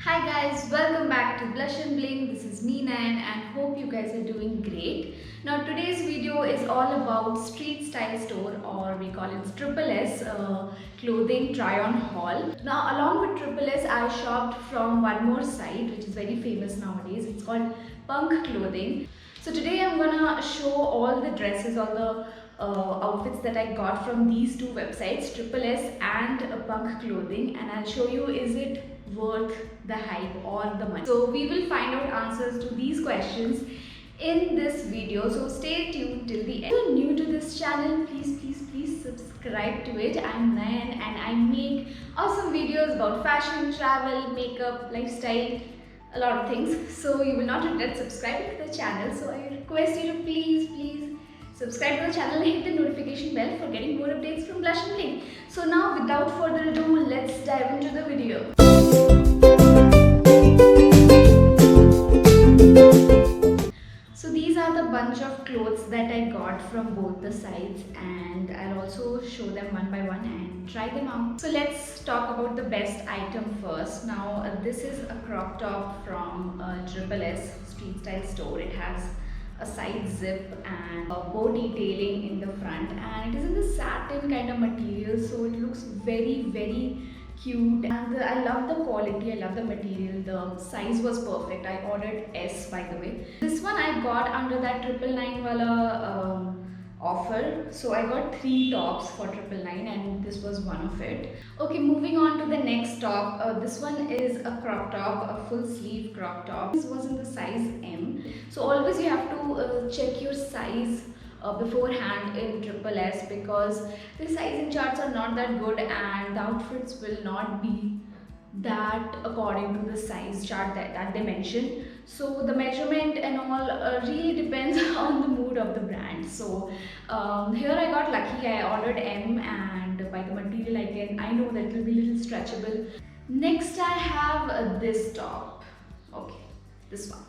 Hi guys, welcome back to Blush and Bling. This is me Nayan and hope you guys are doing great. Now today's video is all about street style store, or we call it Triple S clothing try on haul. Now along with Triple S I shopped from one more site which is very famous nowadays. It's called Punk Clothing. So today I'm gonna show all the dresses, all the outfits that I got from these two websites, Triple S and Punk Clothing, and I'll show you is it worth the hype or the money. So we will find out answers to these questions in this video, so stay tuned till the end. If you're new to this channel, please subscribe to it. I'm Nayan and I make awesome videos about fashion, travel, makeup, lifestyle, a lot of things, so you will not regret subscribing to the channel. So I request you to please subscribe to the channel and hit the notification bell for getting more updates from Blush and Bling. So now without further ado, let's dive into the video. So these are the bunch of clothes that I got from both the sites, and I'll also show them one by one and try them out. So let's talk about the best item first. Now this is a crop top from Triple S street style store. It has a side zip and a bow detailing in the front, and it is in the satin kind of material, so it looks very cute, and I love the quality, I love the material. The size was perfect. I ordered S, by the way. This one I got under that 999 wala offer, so I got 3 tops for 999 and this was one of it. Okay, moving on to the next top. This one is a crop top, a full sleeve crop top. This was in the size M, so always you have to check your size beforehand in Triple S, because the sizing charts are not that good and the outfits will not be that according to the size chart that they mention. So the measurement and all really depends on the mood of the brand. So here I got lucky. I ordered M, and by the material I know that it will be a little stretchable. Next I have this top. Okay, this one.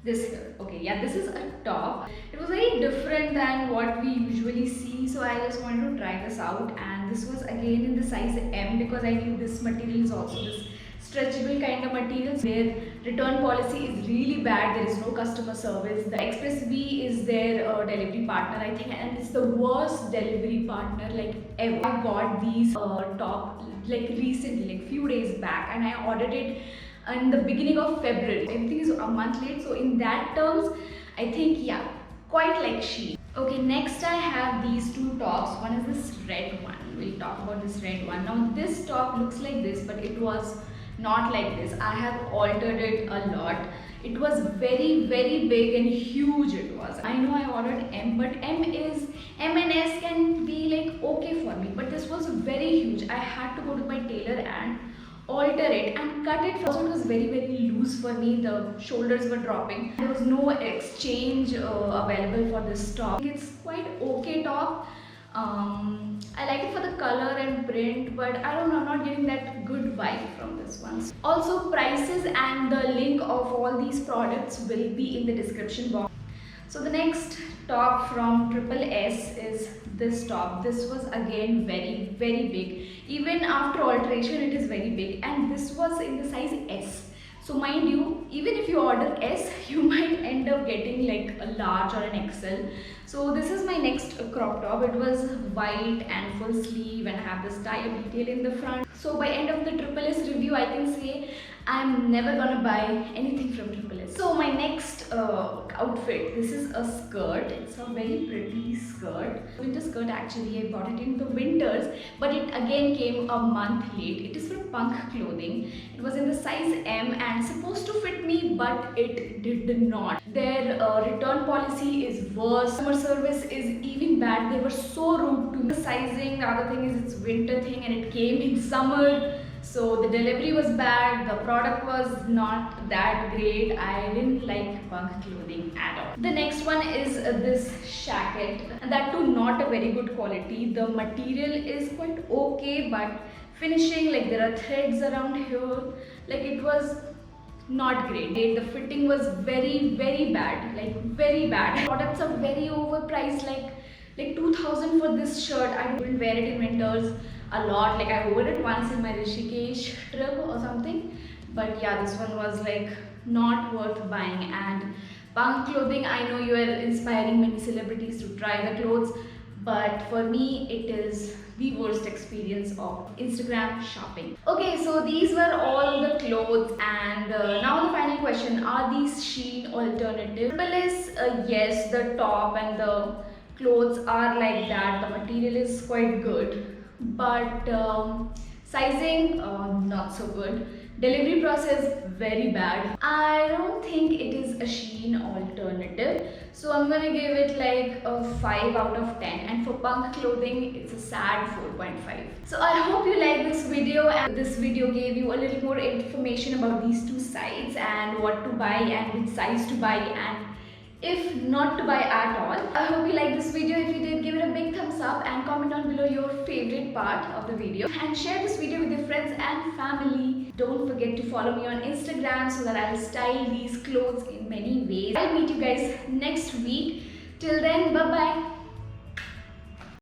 This here. Okay, yeah, this is a top. It was very different than what we usually see, so I just wanted to try this out, and this was again in the size M because I knew this material is also this stretchable kind of materials. Their return policy is really bad. There is no customer service. The Express V is their delivery partner, I think, and it's the worst delivery partner like ever. I got these top like recently, like few days back, and I ordered it in the beginning of February. Everything is a month late, so in that terms I think, yeah, quite like Shein. Okay, next I have these two tops. One is this red one. We'll talk about this red one. Now this top looks like this, but it was not like this. I have altered it a lot. It was very big and huge. It was, I know I ordered M, but M and S can be like okay for me, but this was very huge. I had to go to my tailor and alter it and cut it. Also, it was very loose for me. The shoulders were dropping. There was no exchange available for this top. It's quite okay top. I like it for the color and print, but I don't know, I'm not getting that good vibe from this one. Also, prices and the link of all these products will be in the description box. So the next top from Triple S is this top. This was again very big. Even after alteration it is very big, and this was in the size S. So mind you, even if you order S, you might end up getting like a large or an XL. So this is my next crop top. It was white and full sleeve and have this tie detail in the front. So by end of the Triple S review, I can say I'm never gonna buy anything from Triple S. So my next outfit, this is a skirt. It's a very pretty skirt. Winter skirt actually. I bought it in the winters, but it again came a month late. It is from Punk Clothing. It was in the size M and supposed to fit me, but it did not. Their return policy is worse. Customer service is even bad. They were so rude to me. The sizing, the other thing is it's winter thing and it came in summer. So the delivery was bad, the product was not that great. I didn't like Punk Clothing at all. The next one is this shacket, and that too not a very good quality. The material is quite okay, but finishing, like there are threads around here, like it was not great. The fitting was very bad, like very bad. Products are very overpriced, like 2000 for this shirt. I didn't wear it in winters a lot. Like I wore it once in my Rishikesh trip or something. But yeah, this one was like not worth buying. And Punk Clothing, I know you are inspiring many celebrities to try the clothes, but for me it is the worst experience of Instagram shopping. Okay, so these were all the clothes, and now the final question: are these Shein alternative? Simple is yes, the top and the clothes are like that. The material is quite good, but sizing not so good. Delivery process very bad. I don't think it is a Shein alternative. So I'm gonna give it like a 5 out of 10. And for Punk Clothing, it's a sad 4.5. So I hope you like this video, and this video gave you a little more information about these two sites and what to buy and which size to buy and if not to buy at all. I hope you liked this video. If you did, give it a big thumbs up and comment down below your favorite part of the video, and share this video with your friends and family. Don't forget to follow me on Instagram so that I'll style these clothes in many ways. I'll meet you guys next week. Till then, bye bye.